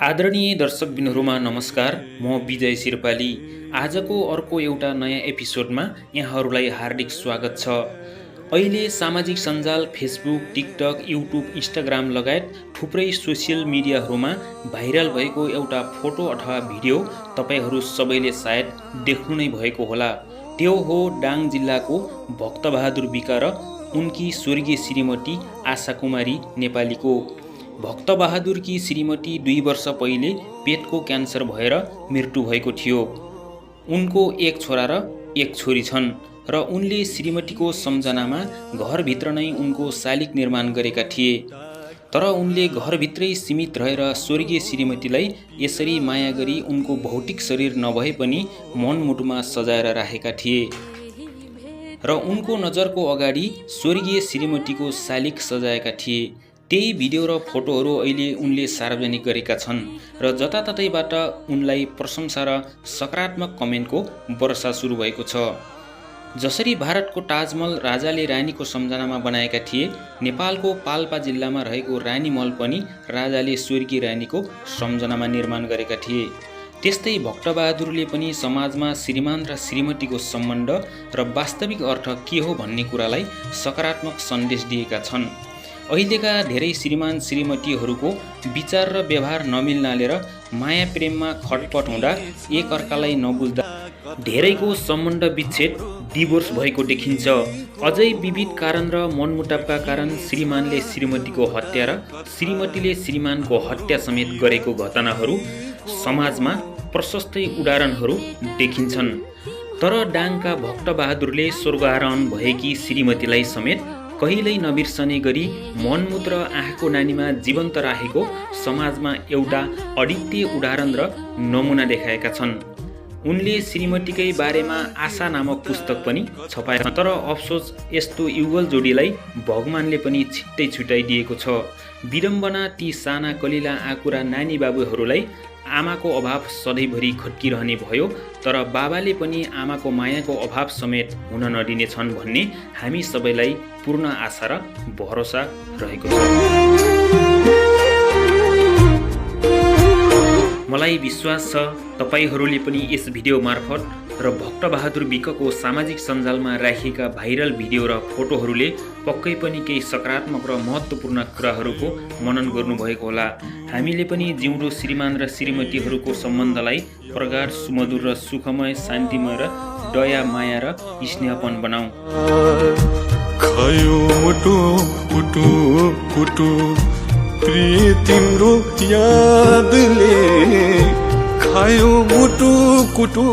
आदरणीय दर्शकबिनहरूमा नमस्कार। म विजय सिरपाली। आजको अर्को एउटा नयाँ एपिसोडमा यहाँहरूलाई हार्दिक स्वागत छ। अहिले सामाजिक सञ्जाल फेसबुक, टिकटक, युट्युब, इन्स्टाग्राम लगायत थुप्रै सोसियल मिडियाहरूमा भाइरल भएको एउटा फोटो अथवा भिडियो तपाईहरू सबैले सायद देख्नु नै भएको होला। त्यो हो डाङ जिल्लाको भक्तबहादुर विक र उनकी स्वर्गीय श्रीमती आशा कुमारी नेपालीको। भक्तबहादुरकी श्रीमती 2 वर्ष पहिले पेटको क्यान्सर भएर मृत्यु भएको थियो। उनको एक छोरा र एक छोरी छन् र उनले श्रीमतीको सम्झनामा घरभित्र नै उनको शालिग निर्माण गरेका थिए। तर उनले घरभित्रै सीमित रहेर स्वर्गीय श्रीमतीलाई यसरी माया गरी उनको भौतिक शरीर नभए पनि मनमुटुमा सजाएर राखेका थिए र उनको नजरको अगाडि स्वर्गीय श्रीमतीको शालिग सजाएका थिए। त्यही भिडियो र फोटोहरू अहिले उनले सार्वजनिक गरेका छन् र जताततैबाट उनलाई प्रशंसा र सकारात्मक कमेन्टको वर्षा सुरु भएको छ। जसरी भारतको ताजमहल राजाले रानीको सम्झनामा बनाएका थिए, नेपालको पाल्पा जिल्लामा रहेको रानी महल पनि राजाले स्वर्गीय रानीको सम्झनामा निर्माण गरेका थिए। त्यस्तै भक्तबहादुरले पनि समाजमा श्रीमान र श्रीमतीको सम्बन्ध र वास्तविक अर्थ के हो भन्ने कुरालाई सकारात्मक सन्देश दिएका छन्। अहिलेका धेरै श्रीमान श्रीमतीहरूको विचार र व्यवहार नमिल्नाले र माया प्रेममा खटपट हुँदा एक अर्कालाई नबुझ्दा धेरैको सम्बन्ध विच्छेद डिभोर्स भएको देखिन्छ। अझै विविध कारण र मनमुटावका कारण श्रीमानले श्रीमतीको हत्या र श्रीमतीले श्रीमानको हत्या समेत गरेको घटनाहरू समाजमा प्रशस्तै उदाहरणहरू देखिन्छन्। तर डाङका भक्तबहादुरले स्वर्गारोहण भएकी श्रीमतीलाई समेत कहिल्यै नबिर्सने गरी मनमुट र आँखाको नानीमा जीवन्त राखेको समाजमा एउटा अद्वितीय उदाहरण र नमुना देखाएका छन्। उनले श्रीमतीकै बारेमा आशा नामक पुस्तक पनि छपाए। तर अफसोस यस्तो युगल जोडीलाई भगवानले पनि छिट्टै छुट्याइदिएको छ। विडम्बना ती साना कलिला आँकुरा नानी बाबुहरूलाई आमाको अभाव सधैँभरि खट्किरहने भयो। तर बाबाले पनि आमाको मायाको अभाव समेत हुन नदिनेछन् भन्ने हामी सबैलाई पूर्ण आशा र भरोसा रहेको छ। मलाई विश्वास छ तपाईहरूले पनि यस भिडियो मार्फत र भक्तबहादुर विकको सामाजिक सञ्जालमा राखिएका भाइरल भिडियो र फोटोहरूले पक्कै पनि केही सकारात्मक र महत्त्वपूर्ण कुराहरूको मनन गर्नुभएको होला। हामीले पनि जिउँदो श्रीमान र श्रीमतीहरूको सम्बन्धलाई प्रगाढ, सुमधुर र सुखमय, शान्तिमय र दया, माया र स्नेहपन बनाऊ। खायो मुटु कुटु कुटु प्रिय तिम्रो यादले खायो मुटु कुटु।